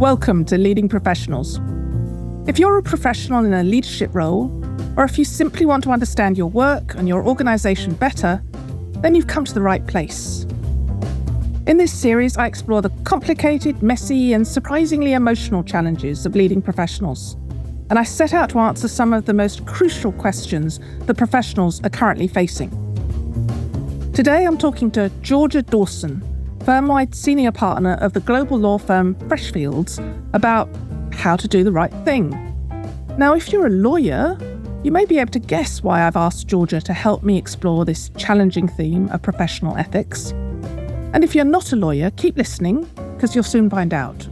Welcome to Leading Professionals. If you're a professional in a leadership role, or if you simply want to understand your work and your organisation better, then you've come to the right place. In this series, I explore the complicated, messy, and surprisingly emotional challenges of leading professionals. And I set out to answer some of the most crucial questions that professionals are currently facing. Today, I'm talking to Georgia Dawson, firm-wide senior partner of the global law firm Freshfields, about how to do the right thing. Now, if you're a lawyer, you may be able to guess why I've asked Georgia to help me explore this challenging theme of professional ethics. And if you're not a lawyer, keep listening, because you'll soon find out.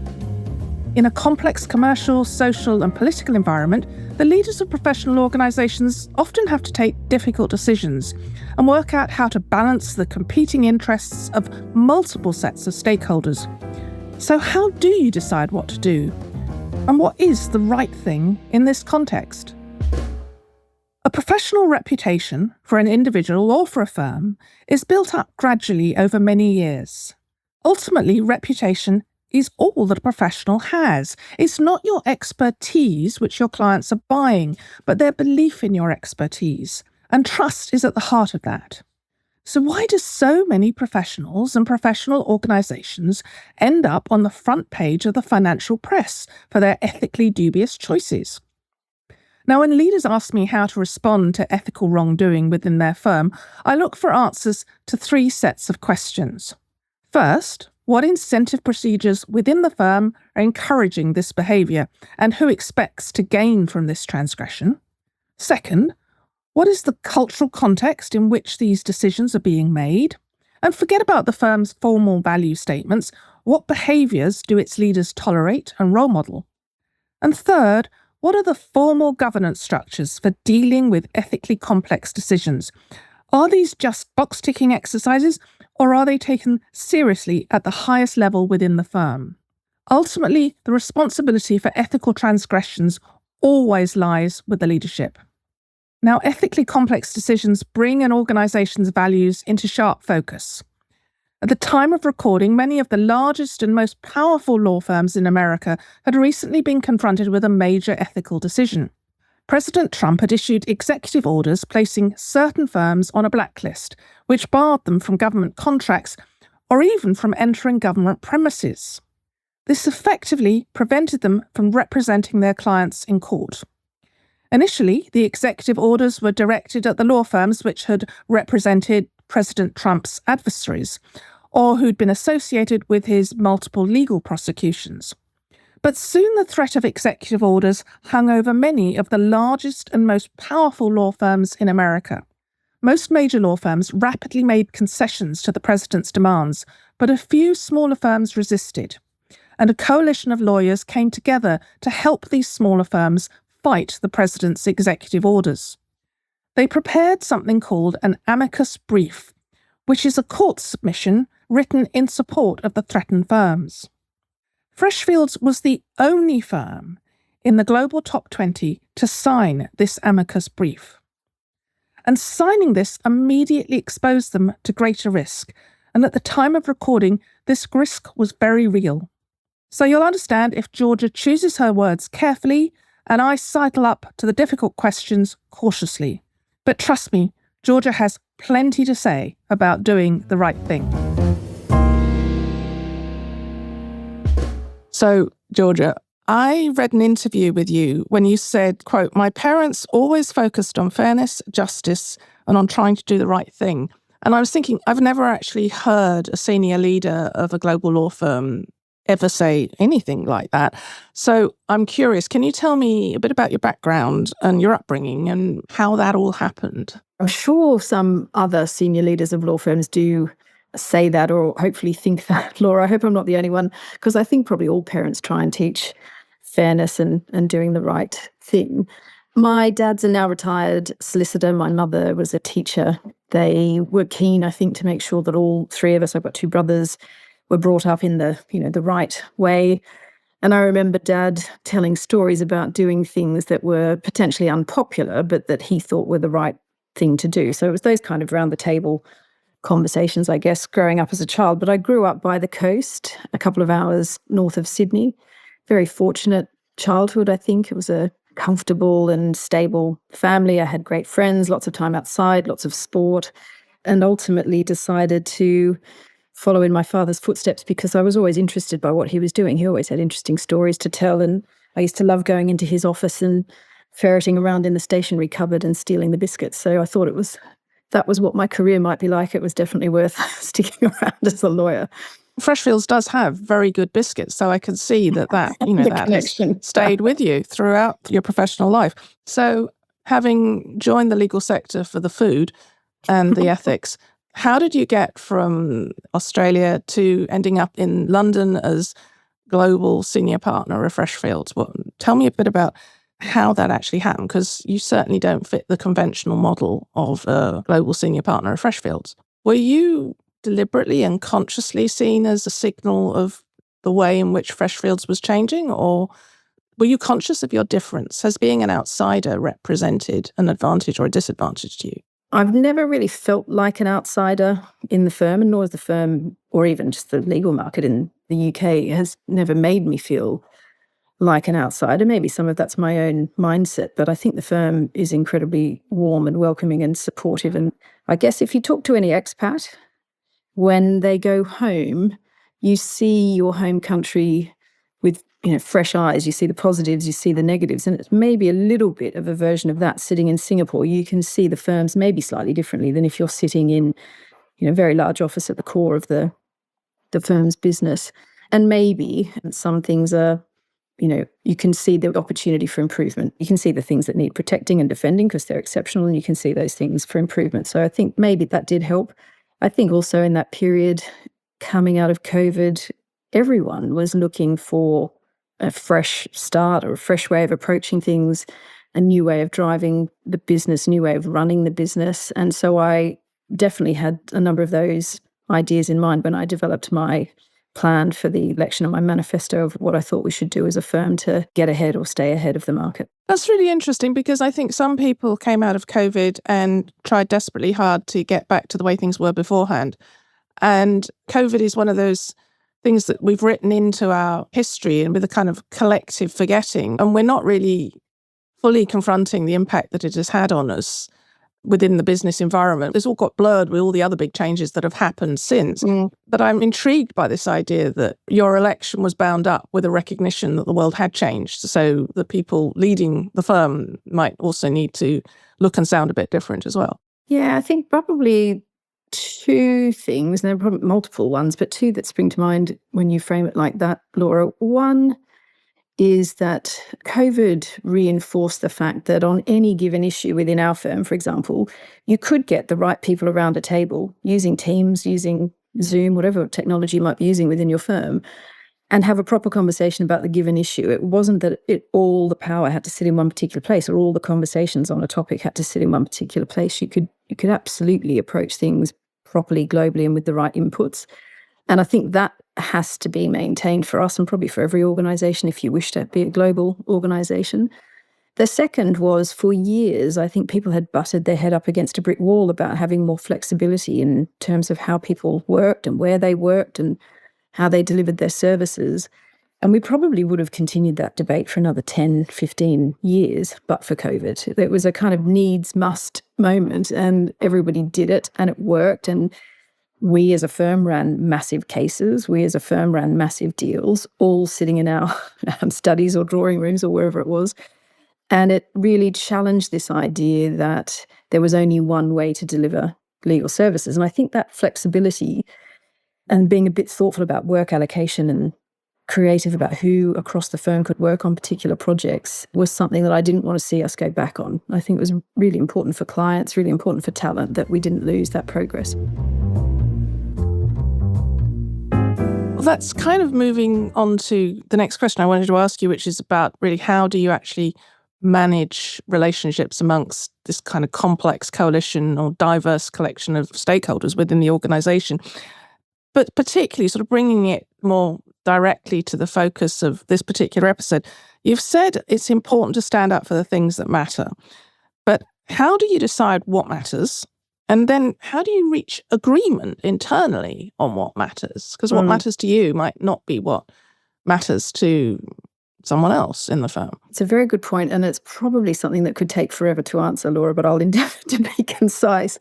In a complex commercial, social, and political environment, the leaders of professional organisations often have to take difficult decisions and work out how to balance the competing interests of multiple sets of stakeholders. So how do you decide what to do? And what is the right thing in this context? A professional reputation for an individual or for a firm is built up gradually over many years. Ultimately, reputation is all that a professional has. It's not your expertise which your clients are buying, but their belief in your expertise. And trust is at the heart of that. So why do so many professionals and professional organisations end up on the front page of the financial press for their ethically dubious choices? Now, when leaders ask me how to respond to ethical wrongdoing within their firm, I look for answers to three sets of questions. First, what incentive procedures within the firm are encouraging this behaviour, and who expects to gain from this transgression? Second, what is the cultural context in which these decisions are being made? And forget about the firm's formal value statements. What behaviours do its leaders tolerate and role model? And third, what are the formal governance structures for dealing with ethically complex decisions? Are these just box-ticking exercises, or are they taken seriously at the highest level within the firm? Ultimately, the responsibility for ethical transgressions always lies with the leadership. Now, ethically complex decisions bring an organisation's values into sharp focus. At the time of recording, many of the largest and most powerful law firms in America had recently been confronted with a major ethical decision. President Trump had issued executive orders placing certain firms on a blacklist, which barred them from government contracts or even from entering government premises. This effectively prevented them from representing their clients in court. Initially, the executive orders were directed at the law firms which had represented President Trump's adversaries, or who'd been associated with his multiple legal prosecutions. But soon the threat of executive orders hung over many of the largest and most powerful law firms in America. Most major law firms rapidly made concessions to the president's demands, but a few smaller firms resisted. And a coalition of lawyers came together to help these smaller firms fight the president's executive orders. They prepared something called an amicus brief, which is a court submission written in support of the threatened firms. Freshfields was the only firm in the global top 20 to sign this amicus brief. And signing this immediately exposed them to greater risk, and at the time of recording, this risk was very real. So you'll understand if Georgia chooses her words carefully, and I sidle up to the difficult questions cautiously. But trust me, Georgia has plenty to say about doing the right thing. So, Georgia, I read an interview with you when you said, quote, "My parents always focused on fairness, justice, and on trying to do the right thing." And I was thinking, I've never actually heard a senior leader of a global law firm ever say anything like that. So I'm curious, can you tell me a bit about your background and your upbringing and how that all happened? I'm sure some other senior leaders of law firms do say that, or hopefully think that, Laura. I hope I'm not the only one, because I think probably all parents try and teach fairness and doing the right thing. My dad's a now retired solicitor. My mother was a teacher. They were keen, I think, to make sure that all three of us, I've got two brothers, were brought up in the right way. And I remember Dad telling stories about doing things that were potentially unpopular, but that he thought were the right thing to do. So it was those kind of round the table conversations, I guess, growing up as a child. But I grew up by the coast, a couple of hours north of Sydney, very fortunate childhood, I think. It was a comfortable and stable family. I had great friends, lots of time outside, lots of sport, and ultimately decided to follow in my father's footsteps because I was always interested by what he was doing. He always had interesting stories to tell, and I used to love going into his office and ferreting around in the stationery cupboard and stealing the biscuits. So I thought that was what my career might be like. It was definitely worth sticking around as a lawyer. Freshfields does have very good biscuits, so I can see that that has connection. stayed with you throughout your professional life. So having joined the legal sector for the food and the ethics, how did you get from Australia to ending up in London as global senior partner of Freshfields? Tell me a bit about how that actually happened, because you certainly don't fit the conventional model of a global senior partner of Freshfields. Were you deliberately and consciously seen as a signal of the way in which Freshfields was changing, or were you conscious of your difference? Has being an outsider represented an advantage or a disadvantage to you? I've never really felt like an outsider in the firm, and nor has the firm, or even just the legal market in the UK, has never made me feel like an outsider. Maybe some of that's my own mindset, but I think the firm is incredibly warm and welcoming and supportive. And I guess if you talk to any expat, when they go home, you see your home country with fresh eyes. You see the positives, you see the negatives, and it's maybe a little bit of a version of that sitting in Singapore. You can see the firms maybe slightly differently than if you're sitting in a very large office at the core of the firm's business. And maybe some things are, you can see the opportunity for improvement. You can see the things that need protecting and defending because they're exceptional, and you can see those things for improvement. So I think maybe that did help. I think also in that period coming out of COVID, everyone was looking for a fresh start or a fresh way of approaching things, a new way of driving the business, a new way of running the business. And so I definitely had a number of those ideas in mind when I developed my plan for the election and my manifesto of what I thought we should do as a firm to get ahead or stay ahead of the market. That's really interesting, because I think some people came out of COVID and tried desperately hard to get back to the way things were beforehand. And COVID is one of those things that we've written into our history and with a kind of collective forgetting. And we're not really fully confronting the impact that it has had on us within the business environment. It's all got blurred with all the other big changes that have happened since. But I'm intrigued by this idea that your election was bound up with a recognition that the world had changed. So the people leading the firm might also need to look and sound a bit different as well. Yeah, I think probably two things, and there are probably multiple ones, but two that spring to mind when you frame it like that, Laura. One is that COVID reinforced the fact that on any given issue within our firm, for example, you could get the right people around a table using Teams, using Zoom, whatever technology you might be using within your firm, and have a proper conversation about the given issue. It wasn't that all the power had to sit in one particular place, or all the conversations on a topic had to sit in one particular place. You could absolutely approach things properly, globally, and with the right inputs. And I think that has to be maintained for us and probably for every organisation if you wish to be a global organisation. The second was, for years, I think people had butted their head up against a brick wall about having more flexibility in terms of how people worked and where they worked and how they delivered their services. And we probably would have continued that debate for another 10, 15 years, but for COVID. It was a kind of needs must moment, and everybody did it and it worked. And we as a firm ran massive cases. We as a firm ran massive deals, all sitting in our studies or drawing rooms or wherever it was. And it really challenged this idea that there was only one way to deliver legal services. And I think that flexibility and being a bit thoughtful about work allocation and creative about who across the firm could work on particular projects was something that I didn't want to see us go back on. I think it was really important for clients, really important for talent, that we didn't lose that progress. Well, that's kind of moving on to the next question I wanted to ask you, which is about really how do you actually manage relationships amongst this kind of complex coalition or diverse collection of stakeholders within the organisation, but particularly sort of bringing it more directly to the focus of this particular episode. You've said it's important to stand up for the things that matter, but how do you decide what matters? And then how do you reach agreement internally on what matters? Because what matters to you might not be what matters to someone else in the firm? It's a very good point, and it's probably something that could take forever to answer, Laura, but I'll endeavour to be concise.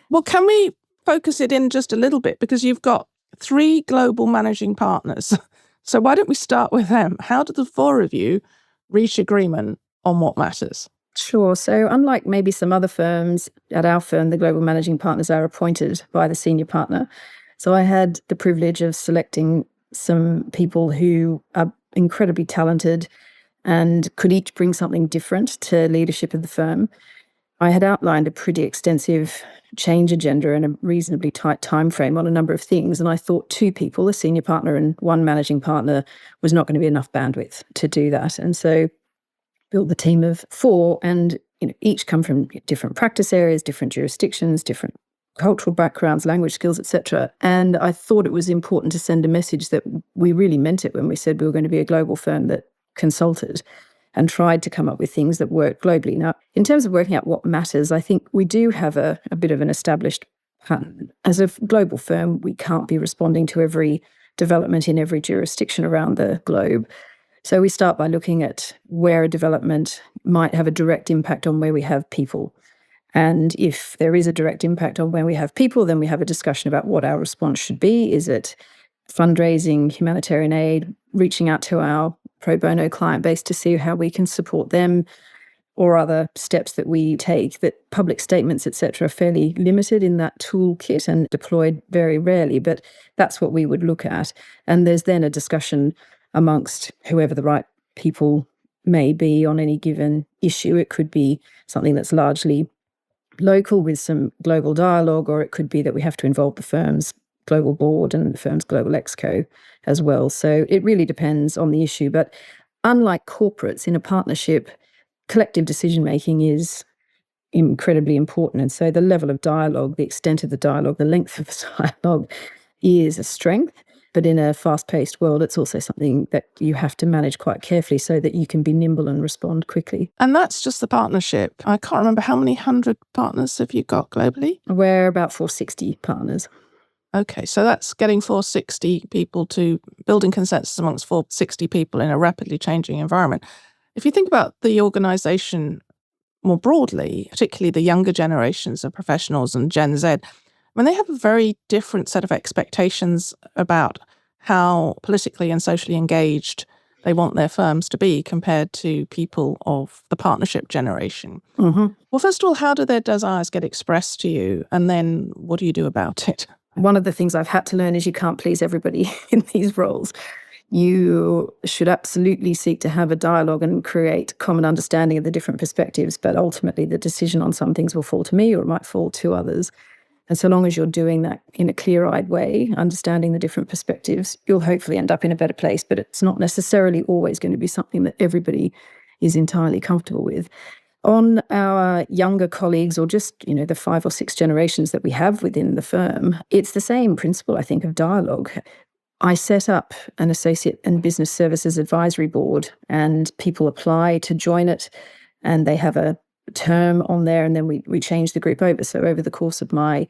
Well, can we focus it in just a little bit? Because you've got 3 global managing partners. So why don't we start with them? How do the 4 of you reach agreement on what matters? Sure. So unlike maybe some other firms, at our firm, the global managing partners are appointed by the senior partner. So I had the privilege of selecting some people who are incredibly talented and could each bring something different to leadership of the firm. I had outlined a pretty extensive change agenda and a reasonably tight time frame on a number of things. And I thought 2 people, a senior partner and 1 managing partner, was not going to be enough bandwidth to do that. And so built the team of 4, and each come from different practice areas, different jurisdictions, different cultural backgrounds, language skills, etc. And I thought it was important to send a message that we really meant it when we said we were going to be a global firm that consulted and tried to come up with things that work globally. Now, in terms of working out what matters, I think we do have a bit of an established pattern. As a global firm, we can't be responding to every development in every jurisdiction around the globe. So we start by looking at where a development might have a direct impact on where we have people. And if there is a direct impact on where we have people, then we have a discussion about what our response should be. Is it fundraising, humanitarian aid, reaching out to our pro bono client base to see how we can support them, or other steps that we take? That public statements, etc., are fairly limited in that toolkit and deployed very rarely, but that's what we would look at. And there's then a discussion amongst whoever the right people may be on any given issue. It could be something that's largely local with some global dialogue, or it could be that we have to involve the firm's global board and the firm's global exco as well. So it really depends on the issue. But unlike corporates, in a partnership, collective decision-making is incredibly important. And so the level of dialogue, the extent of the dialogue, the length of the dialogue is a strength. But in a fast-paced world, it's also something that you have to manage quite carefully so that you can be nimble and respond quickly. And that's just the partnership. I can't remember how many 100 partners have you got globally? We're about 460 partners. Okay, so that's getting 460 people to building consensus amongst 460 people in a rapidly changing environment. If you think about the organisation more broadly, particularly the younger generations of professionals and Gen Z, when they have a very different set of expectations about how politically and socially engaged they want their firms to be compared to people of the partnership generation. Mm-hmm. Well, first of all, how do their desires get expressed to you? And then what do you do about it? One of the things I've had to learn is you can't please everybody in these roles. You should absolutely seek to have a dialogue and create common understanding of the different perspectives, but ultimately the decision on some things will fall to me or it might fall to others. And so long as you're doing that in a clear-eyed way, understanding the different perspectives, you'll hopefully end up in a better place. But it's not necessarily always going to be something that everybody is entirely comfortable with. On our younger colleagues, or just, the 5 or 6 generations that we have within the firm, it's the same principle, I think, of dialogue. I set up an associate and business services advisory board, and people apply to join it, and they have a term on there, and then we change the group over. So over the course of my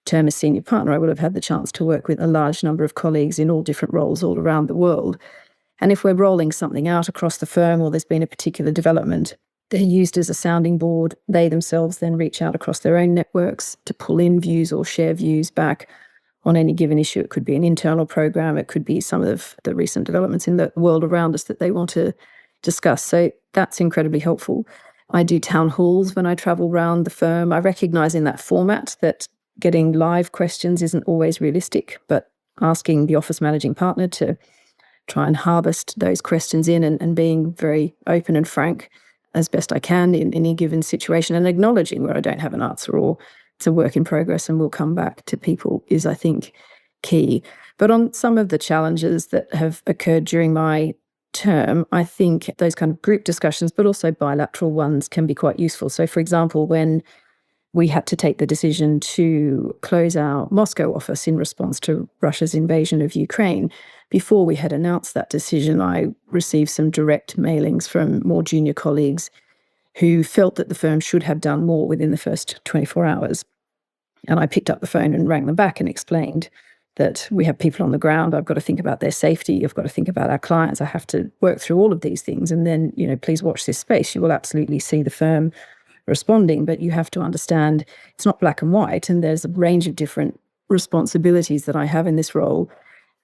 term as senior partner, I will have had the chance to work with a large number of colleagues in all different roles all around the world. And if we're rolling something out across the firm, or there's been a particular development, they're used as a sounding board. They themselves then reach out across their own networks to pull in views or share views back on any given issue. It could be an internal program. It could be some of the recent developments in the world around us that they want to discuss. So that's incredibly helpful. I do town halls when I travel around the firm. I recognise in that format that getting live questions isn't always realistic, but asking the office managing partner to try and harvest those questions in and being very open and frank as best I can in any given situation, and acknowledging where I don't have an answer or it's a work in progress and we'll come back to people is, I think, key. But on some of the challenges that have occurred during my term, I think those kind of group discussions, but also bilateral ones, can be quite useful. So, for example, when we had to take the decision to close our Moscow office in response to Russia's invasion of Ukraine, before we had announced that decision, I received some direct mailings from more junior colleagues who felt that the firm should have done more within the first 24 hours. And I picked up the phone and rang them back and explained that we have people on the ground. I've got to think about their safety. I've got to think about our clients. I have to work through all of these things. And then, please watch this space. You will absolutely see the firm responding, but you have to understand it's not black and white. And there's a range of different responsibilities that I have in this role.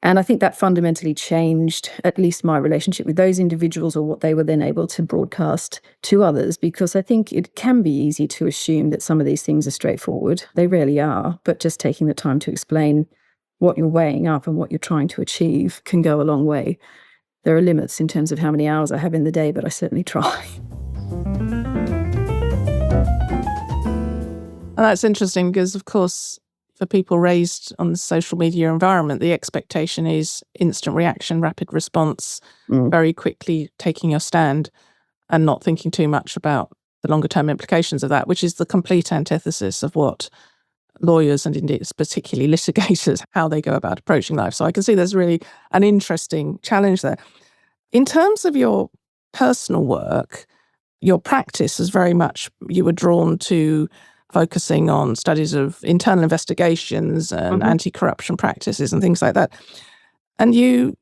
And I think that fundamentally changed at least my relationship with those individuals, or what they were then able to broadcast to others, because I think it can be easy to assume that some of these things are straightforward. They rarely are, but just taking the time to explain what you're weighing up and what you're trying to achieve can go a long way. There are limits in terms of how many hours I have in the day, but I certainly try. And that's interesting because, of course, for people raised on the social media environment, the expectation is instant reaction, rapid response, very quickly taking your stand and not thinking too much about the longer term implications of that, which is the complete antithesis of what lawyers and indeed particularly litigators, how they go about approaching life. So I can see there's really an interesting challenge there. In terms of your personal work, your practice is very much, you were drawn to focusing on studies of internal investigations and anti-corruption practices and things like that. And you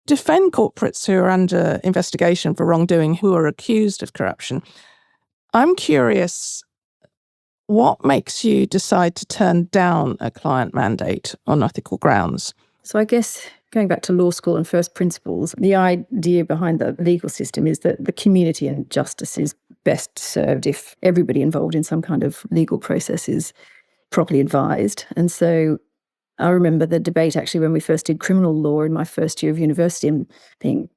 defend corporates who are under investigation for wrongdoing, who are accused of corruption. I'm curious, what makes you decide to turn down a client mandate on ethical grounds? So I guess going back to law school and first principles, the idea behind the legal system is that the community and justice is best served if everybody involved in some kind of legal process is properly advised. And so I remember the debate actually when we first did criminal law in my first year of university, and being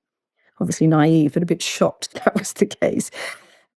obviously naive, but a bit shocked that was the case.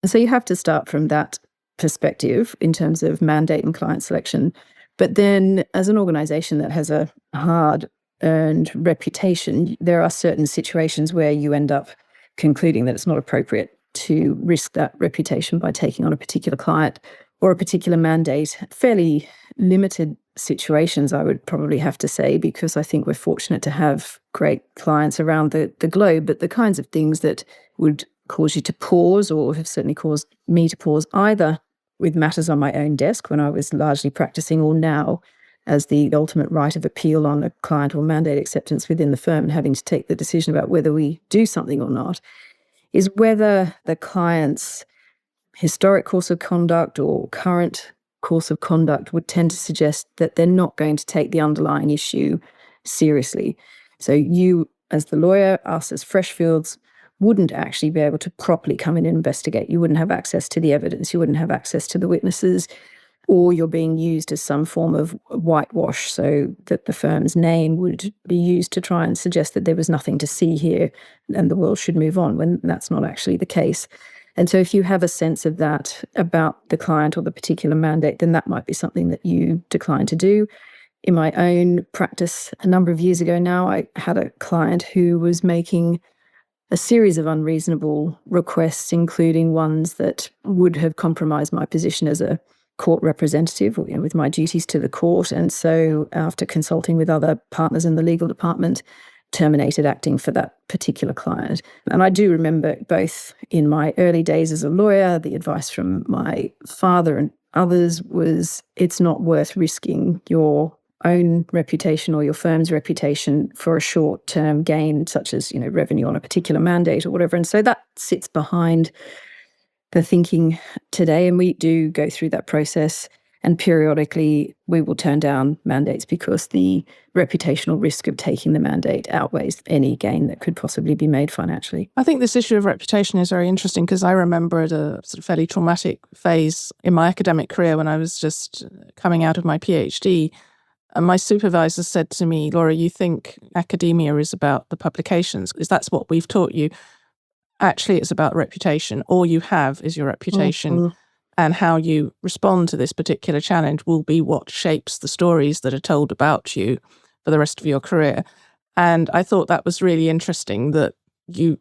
And so you have to start from that perspective in terms of mandate and client selection. But then as an organisation that has a hard-earned reputation, there are certain situations where you end up concluding that it's not appropriate to risk that reputation by taking on a particular client or a particular mandate. Fairly limited situations, I would probably have to say, because I think we're fortunate to have great clients around the globe, but the kinds of things that would cause you to pause, or have certainly caused me to pause, either with matters on my own desk when I was largely practicing, or now as the ultimate right of appeal on a client or mandate acceptance within the firm and having to take the decision about whether we do something or not, is whether the client's historic course of conduct or current course of conduct would tend to suggest that they're not going to take the underlying issue seriously. So you, as the lawyer, us as Freshfields, wouldn't actually be able to properly come in and investigate. You wouldn't have access to the evidence. You wouldn't have access to the witnesses. Or you're being used as some form of whitewash, so that the firm's name would be used to try and suggest that there was nothing to see here and the world should move on, when that's not actually the case. And so if you have a sense of that about the client or the particular mandate, then that might be something that you decline to do. In my own practice, a number of years ago now, I had a client who was making a series of unreasonable requests, including ones that would have compromised my position as a court representative, with my duties to the court. And so after consulting with other partners in the legal department, terminated acting for that particular client. And I do remember, both in my early days as a lawyer, the advice from my father and others was, it's not worth risking your own reputation or your firm's reputation for a short-term gain, such as, revenue on a particular mandate or whatever. And so that sits behind the thinking today, and we do go through that process, and periodically we will turn down mandates because the reputational risk of taking the mandate outweighs any gain that could possibly be made financially. I think this issue of reputation is very interesting, because I remember at a sort of fairly traumatic phase in my academic career when I was just coming out of my PhD, and my supervisor said to me, "Laura, you think academia is about the publications, because that's what we've taught you. Actually, it's about reputation. All you have is your reputation, and how you respond to this particular challenge will be what shapes the stories that are told about you for the rest of your career." And I thought that was really interesting, that you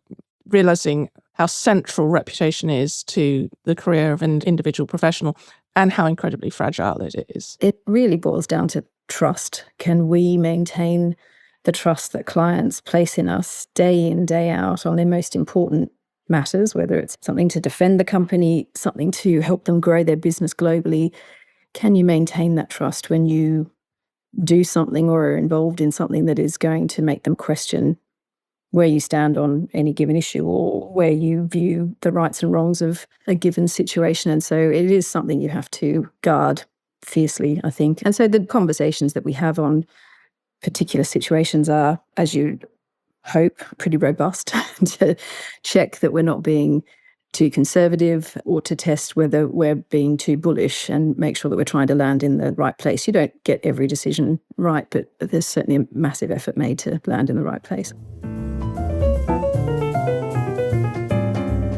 realizing how central reputation is to the career of an individual professional and how incredibly fragile it is. It really boils down to trust. Can we maintain the trust that clients place in us day in, day out on their most important matters, whether it's something to defend the company, something to help them grow their business globally? Can you maintain that trust when you do something or are involved in something that is going to make them question where you stand on any given issue or where you view the rights and wrongs of a given situation. And so it is something you have to guard fiercely, I think. And so the conversations that we have on particular situations are, as you hope, pretty robust to check that we're not being too conservative or to test whether we're being too bullish and make sure that we're trying to land in the right place. You don't get every decision right, but there's certainly a massive effort made to land in the right place.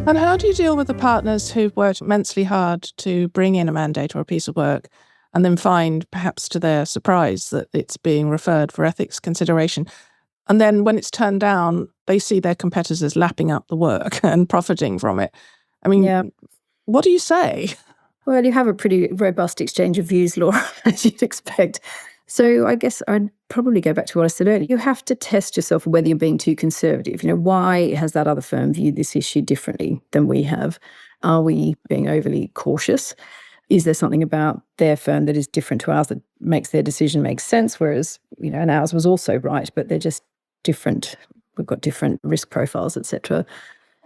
And how do you deal with the partners who've worked immensely hard to bring in a mandate or a piece of work and then find, perhaps to their surprise, that it's being referred for ethics consideration? And then when it's turned down, they see their competitors lapping up the work and profiting from it. I mean, What do you say? Well, you have a pretty robust exchange of views, Laura, as you'd expect. So I guess I'd probably go back to what I said earlier. You have to test yourself whether you're being too conservative. Why has that other firm viewed this issue differently than we have? Are we being overly cautious? Is there something about their firm that is different to ours that makes their decision make sense? Whereas, and ours was also right, but they're just different. We've got different risk profiles, etc.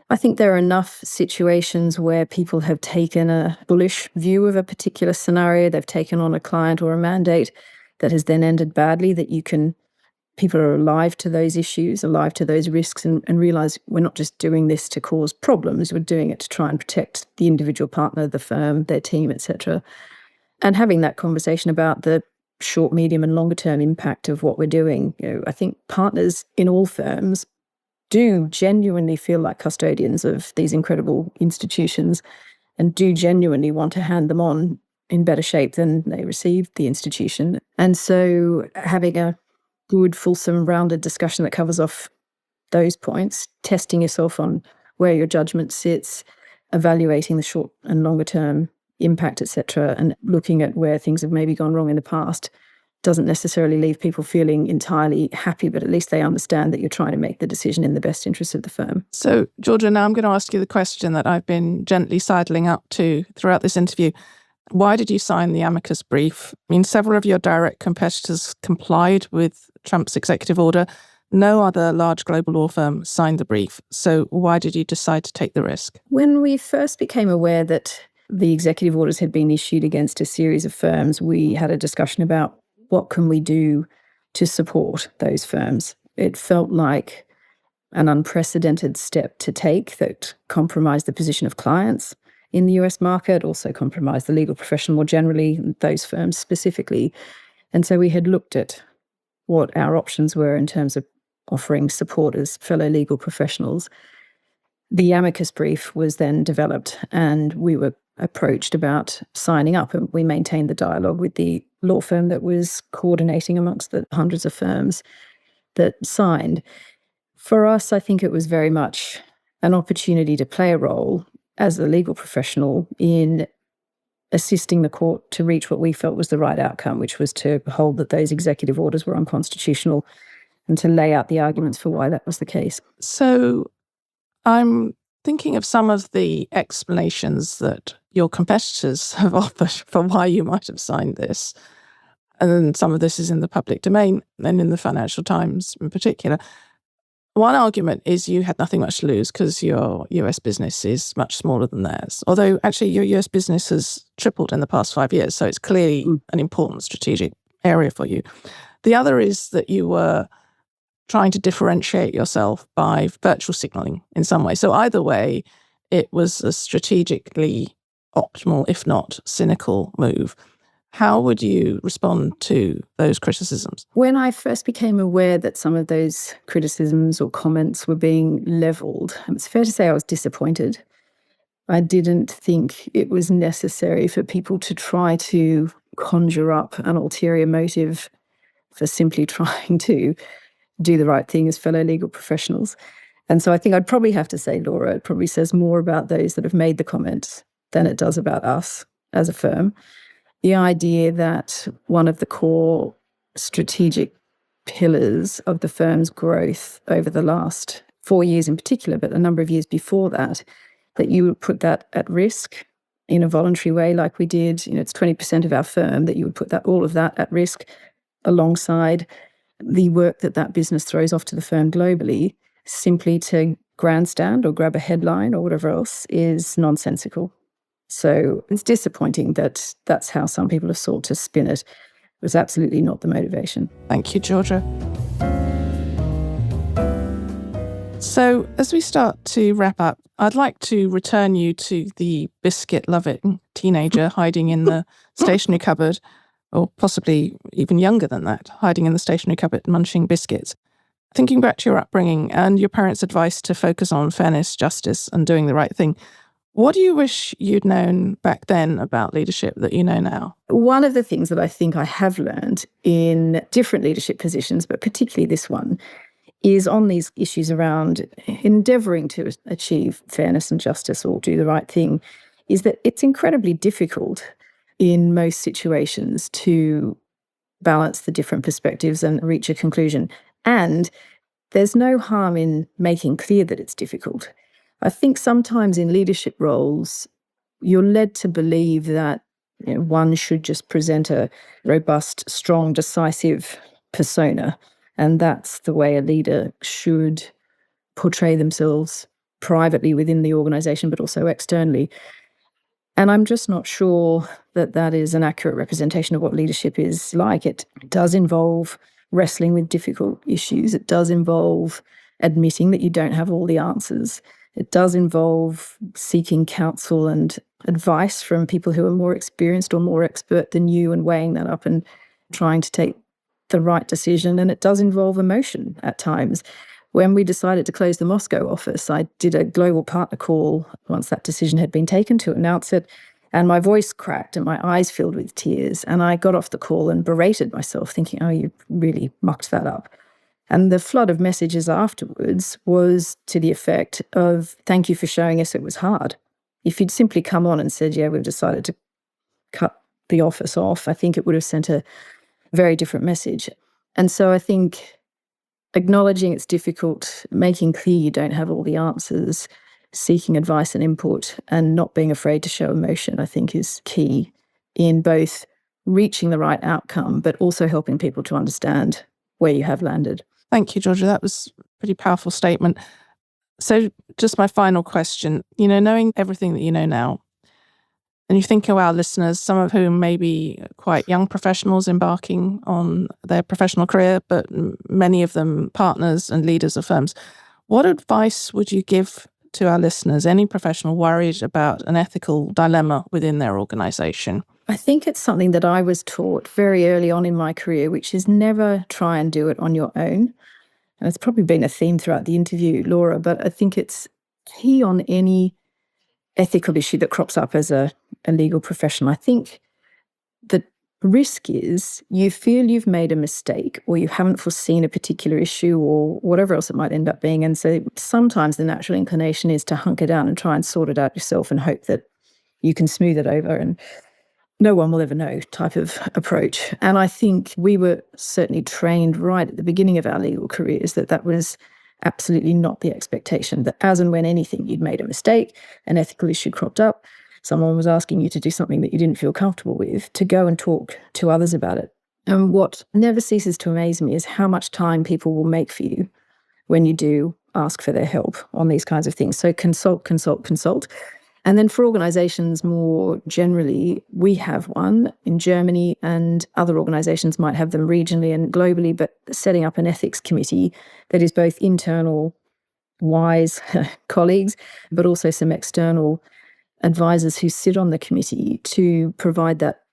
I think there are enough situations where people have taken a bullish view of a particular scenario. They've taken on a client or a mandate that has then ended badly, that people are alive to those issues, alive to those risks, and realise we're not just doing this to cause problems, we're doing it to try and protect the individual partner, the firm, their team, etc. And having that conversation about the short, medium and longer term impact of what we're doing. I think partners in all firms do genuinely feel like custodians of these incredible institutions and do genuinely want to hand them on in better shape than they received the institution. And so having a good, fulsome, rounded discussion that covers off those points, testing yourself on where your judgment sits, evaluating the short and longer term impact, etc., and looking at where things have maybe gone wrong in the past doesn't necessarily leave people feeling entirely happy, but at least they understand that you're trying to make the decision in the best interest of the firm. So, Georgia, now I'm going to ask you the question that I've been gently sidling up to throughout this interview. Why did you sign the amicus brief? I mean, several of your direct competitors complied with Trump's executive order. No other large global law firm signed the brief. So why did you decide to take the risk? When we first became aware that the executive orders had been issued against a series of firms, we had a discussion about what can we do to support those firms. It felt like an unprecedented step to take that compromised the position of clients in the US market, also compromised the legal profession more generally, those firms specifically. And so we had looked at what our options were in terms of offering support as fellow legal professionals. The amicus brief was then developed and we were approached about signing up, and we maintained the dialogue with the law firm that was coordinating amongst the hundreds of firms that signed. For us, I think it was very much an opportunity to play a role as a legal professional in assisting the court to reach what we felt was the right outcome, which was to hold that those executive orders were unconstitutional and to lay out the arguments for why that was the case. So I'm thinking of some of the explanations that your competitors have offered for why you might have signed this. And some of this is in the public domain and in the Financial Times in particular. One argument is you had nothing much to lose because your US business is much smaller than theirs. Although actually your US business has tripled in the past 5 years, so it's clearly an important strategic area for you. The other is that you were trying to differentiate yourself by virtual signaling in some way. So either way, it was a strategically optimal, if not cynical, move. How would you respond to those criticisms? When I first became aware that some of those criticisms or comments were being levelled, it's fair to say I was disappointed. I didn't think it was necessary for people to try to conjure up an ulterior motive for simply trying to do the right thing as fellow legal professionals. And so I think I'd probably have to say, Laura, it probably says more about those that have made the comments than it does about us as a firm. The idea that one of the core strategic pillars of the firm's growth over the last 4 years in particular, but a number of years before that, that you would put that at risk in a voluntary way like we did. It's 20% of our firm, that you would put that all of that at risk alongside the work that business throws off to the firm globally, simply to grandstand or grab a headline or whatever else is nonsensical. So it's disappointing that that's how some people have sought to spin it. It was absolutely not the motivation. Thank you, Georgia. So as we start to wrap up, I'd like to return you to the biscuit-loving teenager hiding in the stationery cupboard, or possibly even younger than that, hiding in the stationery cupboard munching biscuits. Thinking back to your upbringing and your parents' advice to focus on fairness, justice, and doing the right thing, what do you wish you'd known back then about leadership that you know now? One of the things that I think I have learned in different leadership positions, but particularly this one, is on these issues around endeavouring to achieve fairness and justice or do the right thing, is that it's incredibly difficult in most situations to balance the different perspectives and reach a conclusion. And there's no harm in making clear that it's difficult. I think sometimes in leadership roles, you're led to believe that one should just present a robust, strong, decisive persona. And that's the way a leader should portray themselves privately within the organisation, but also externally. And I'm just not sure that that is an accurate representation of what leadership is like. It does involve wrestling with difficult issues. It does involve admitting that you don't have all the answers. It does involve seeking counsel and advice from people who are more experienced or more expert than you and weighing that up and trying to take the right decision. And it does involve emotion at times. When we decided to close the Moscow office, I did a global partner call once that decision had been taken to announce it, and my voice cracked and my eyes filled with tears. And I got off the call and berated myself, thinking, oh, you really mucked that up. And the flood of messages afterwards was to the effect of, thank you for showing us it was hard. If you'd simply come on and said, yeah, we've decided to cut the office off, I think it would have sent a very different message. And so I think acknowledging it's difficult, making clear you don't have all the answers, seeking advice and input, and not being afraid to show emotion, I think is key in both reaching the right outcome, but also helping people to understand where you have landed. Thank you, Georgia. That was a pretty powerful statement. So just my final question, knowing everything that you know now, and you think of our listeners, some of whom may be quite young professionals embarking on their professional career, but many of them partners and leaders of firms. What advice would you give to our listeners, any professional worried about an ethical dilemma within their organisation? I think it's something that I was taught very early on in my career, which is never try and do it on your own. And it's probably been a theme throughout the interview, Laura, but I think it's key on any ethical issue that crops up as a legal professional. I think the risk is you feel you've made a mistake or you haven't foreseen a particular issue or whatever else it might end up being. And so sometimes the natural inclination is to hunker down and try and sort it out yourself and hope that you can smooth it over and no one will ever know type of approach. And I think we were certainly trained right at the beginning of our legal careers that was absolutely not the expectation, that as and when you'd made a mistake, an ethical issue cropped up, someone was asking you to do something that you didn't feel comfortable with, to go and talk to others about it. And what never ceases to amaze me is how much time people will make for you when you do ask for their help on these kinds of things. So consult. And then for organisations more generally, we have one in Germany and other organisations might have them regionally and globally, but setting up an ethics committee that is both internal, wise colleagues, but also some external advisors who sit on the committee to provide that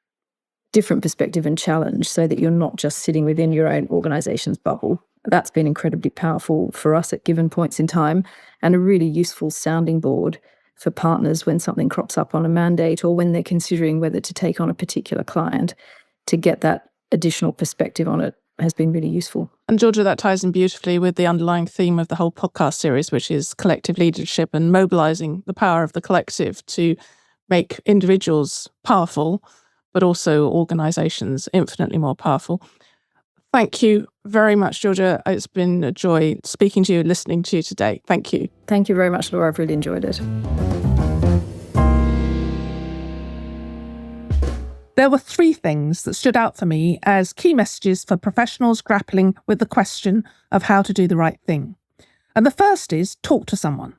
different perspective and challenge so that you're not just sitting within your own organisation's bubble. That's been incredibly powerful for us at given points in time and a really useful sounding board for partners when something crops up on a mandate or when they're considering whether to take on a particular client. To get that additional perspective on it has been really useful. And Georgia, that ties in beautifully with the underlying theme of the whole podcast series, which is collective leadership and mobilising the power of the collective to make individuals powerful, but also organisations infinitely more powerful. Thank you very much, Georgia. It's been a joy speaking to you, listening to you today. Thank you. Thank you very much, Laura. I've really enjoyed it. There were 3 things that stood out for me as key messages for professionals grappling with the question of how to do the right thing. And the first is talk to someone.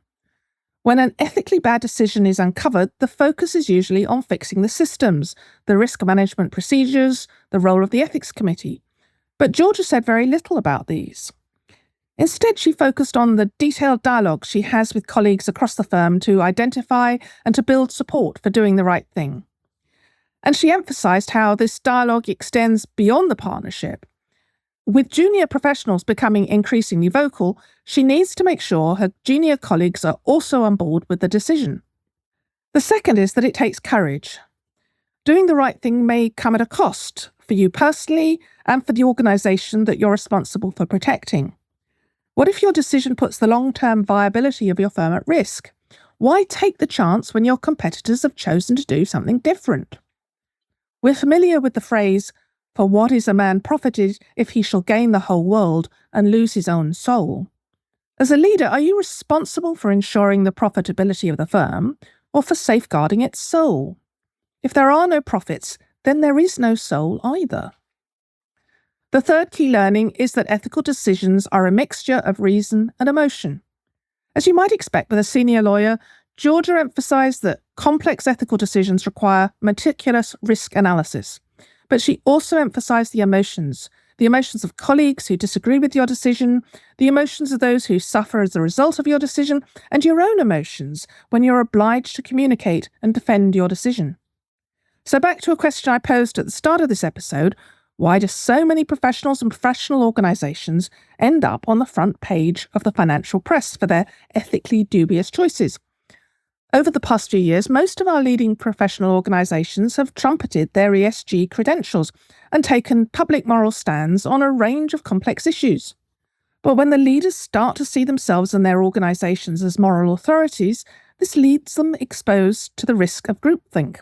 When an ethically bad decision is uncovered, the focus is usually on fixing the systems, the risk management procedures, the role of the ethics committee. But Georgia said very little about these. Instead, she focused on the detailed dialogue she has with colleagues across the firm to identify and to build support for doing the right thing. And she emphasised how this dialogue extends beyond the partnership. With junior professionals becoming increasingly vocal, she needs to make sure her junior colleagues are also on board with the decision. The second is that it takes courage. Doing the right thing may come at a cost for you personally and for the organisation that you're responsible for protecting. What if your decision puts the long-term viability of your firm at risk? Why take the chance when your competitors have chosen to do something different? We're familiar with the phrase, "For what is a man profited if he shall gain the whole world and lose his own soul?" As a leader, are you responsible for ensuring the profitability of the firm or for safeguarding its soul? If there are no profits, then there is no soul either. The third key learning is that ethical decisions are a mixture of reason and emotion. As you might expect with a senior lawyer, Georgia emphasised that complex ethical decisions require meticulous risk analysis. But she also emphasised the emotions of colleagues who disagree with your decision, the emotions of those who suffer as a result of your decision, and your own emotions when you're obliged to communicate and defend your decision. So back to a question I posed at the start of this episode: why do so many professionals and professional organisations end up on the front page of the financial press for their ethically dubious choices? Over the past few years, most of our leading professional organisations have trumpeted their ESG credentials and taken public moral stands on a range of complex issues. But when the leaders start to see themselves and their organisations as moral authorities, this leaves them exposed to the risk of groupthink.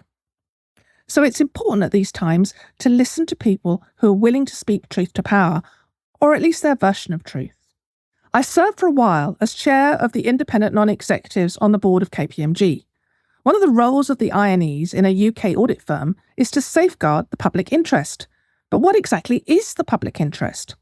So it's important at these times to listen to people who are willing to speak truth to power, or at least their version of truth. I served for a while as chair of the independent non-executives on the board of KPMG. One of the roles of the INEs in a UK audit firm is to safeguard the public interest. But what exactly is the public interest?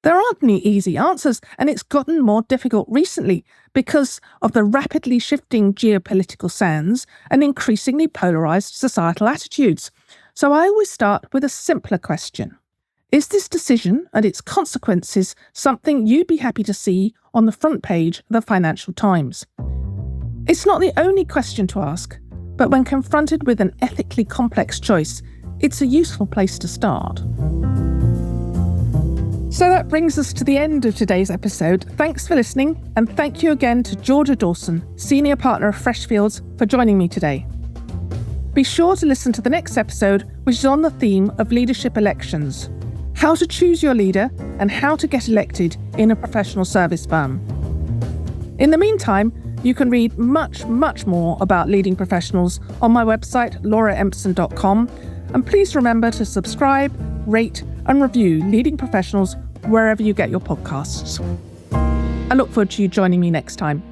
There aren't any easy answers, and it's gotten more difficult recently because of the rapidly shifting geopolitical sands and increasingly polarised societal attitudes. So I always start with a simpler question. Is this decision and its consequences something you'd be happy to see on the front page of the Financial Times? It's not the only question to ask, but when confronted with an ethically complex choice, it's a useful place to start. So that brings us to the end of today's episode. Thanks for listening, and thank you again to Georgia Dawson, Senior Partner of Freshfields, for joining me today. Be sure to listen to the next episode, which is on the theme of leadership elections: how to choose your leader and how to get elected in a professional service firm. In the meantime, you can read much more about leading professionals on my website, lauraempson.com, and please remember to subscribe, rate, and review Leading Professionals wherever you get your podcasts. I look forward to you joining me next time.